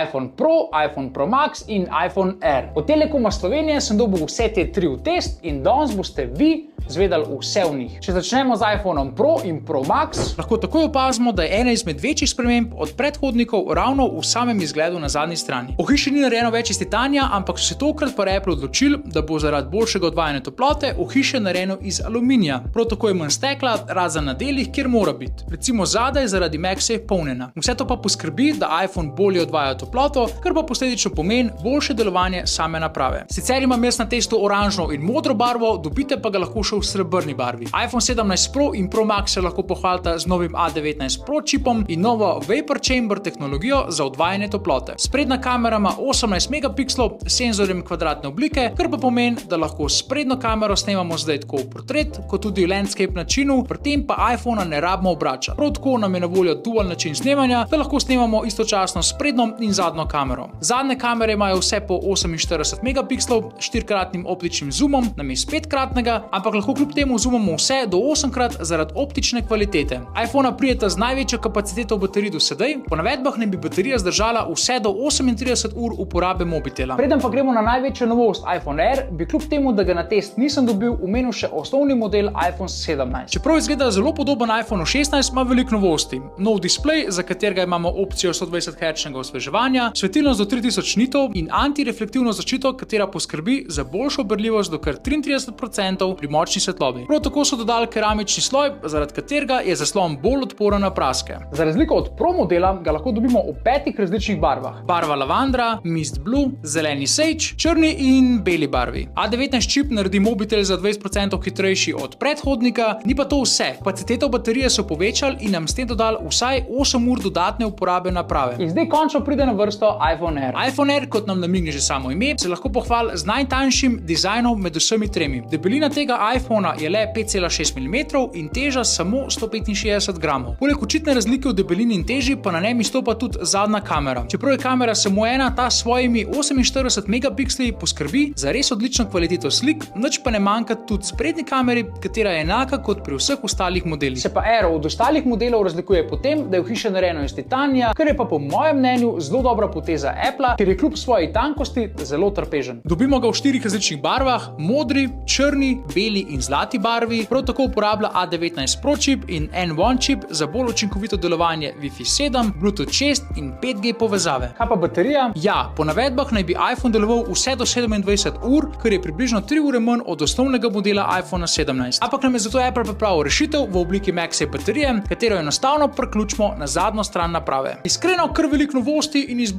iPhone Pro, iPhone Pro Max in iPhone Air. Od Telekoma Slovenije sem dobil vse te 3 v test in danes boste vi zvedali vse v njih. Če začnemo z iPhoneom Pro in Pro Max, lahko takoj opazimo, da je ena izmed večjih sprememb od predhodnikov ravno v samem izgledu na zadnji strani. Ohišje ni narejeno več iz titanija, ampak so se tokrat pa Apple odločili, da bo zaradi boljšega odvajanja toplote ohišje narejeno iz aluminija. Prav tako je manj stekla, razen na delih, kjer mora biti. Recimo zadaj zaradi MagSafe polnjena. Vse to pa poskrbi, da iPhone bolje odvaja toploto, kar pa posledično pomeni boljše delovanje same naprave. Sicer imam jaz na testu oranžno in modro barvo, dobite pa ga lahko še v srebrni barvi. iPhone 17 Pro in Pro Max se lahko pohvalita z novim A19 Pro čipom in novo Vapor Chamber tehnologijo za odvajanje toplote. Sprednja kamera ima 18 megapikslov s senzorjem kvadratne oblike, kar pa pomeni, da lahko s sprednjo kamero snemamo zdaj tako v portret, kot tudi v landscape načinu, pri tem pa iPhona ne rabimo obračati. Prav tako nam je na voljo dual način snemanja, da lahko snemamo istočasno s sprednjo in zadnjo kamero. Zadnje kamere imajo vse po 48 megapikslov s 4-kratnim optičnim zoomom namesto 5-kratnega, ampak lahko kljub temu zoomamo vse do 8-krat zaradi optične kvalitete. iPhona prijeta z največjo kapaciteto baterij do sedaj, po navedbah naj bi baterija zdržala vse do 38 ur uporabe mobitela. Preden pa gremo na največjo novost iPhone Air, bi kljub temu, da ga na test nisem dobil, omenil še osnovni model iPhone 17. Čeprav izgleda zelo podoben iPhone 16, ima veliko novosti. Nov displej, za katerega imamo opcijo 120 Hz osveževanja, svetilnost do 3000 nitov in antireflektivno zaščito, katera poskrbi za boljšo berljivost do kar 33% pri močni svetlobi. Prav tako so dodali keramični sloj, zaradi katerega je zaslon bolj odporen na praske. Za razliko od Pro modela ga lahko dobimo v 5 različnih barvah. Barva lavandra, mist blue, zeleni sage, črni in beli barvi. A19 čip naredi mobitel za 20% hitrejši od predhodnika, ni pa to vse. Kapaciteto baterije so povečali in nam s tem dodali vsaj 8 ur dodatne uporabe naprave. In zdaj končno pride na vrsto iPhone Air. iPhone Air, kot nam namigne že samo ime, se lahko pohvali z najtanjšim dizajnom med vsemi tremi. Debelina tega iPhona je le 5,6 mm in teža samo 165 gramov. Poleg očitne razlike v debelini in teži pa na njem izstopa tudi zadnja kamera. Čeprav je kamera samo ena, ta s svojimi 48 megapiksli poskrbi za res odlično kvaliteto slik, nič pa ne manjka tudi sprednji kameri, katera je enaka kot pri vseh ostalih modelih. Se pa Air od ostalih modelov razlikuje po tem, da je ohišje narejeno iz titanija, kar je pa po mojem mnenju zelo dobra poteza Appla, ker je kljub svoji tankosti zelo trpežen. Dobimo ga v 4 različnih barvah: modri, črni, beli in zlati barvi. Prav tako uporablja A19 Pro čip in N1 čip za bolj učinkovito delovanje Wi-Fi 7, Bluetooth 6 in 5G povezave. Kaj pa baterija? Ja, po navedbah naj bi iPhone deloval vse do 27 ur, kar je približno 3 ure manj od osnovnega modela iPhone 17. Ampak nam je zato Apple pripravil rešitev v obliki MagSafe baterije, katero enostavno priključimo na zadnjo stran naprave. Iskreno, kar veliko novosti in izboljšav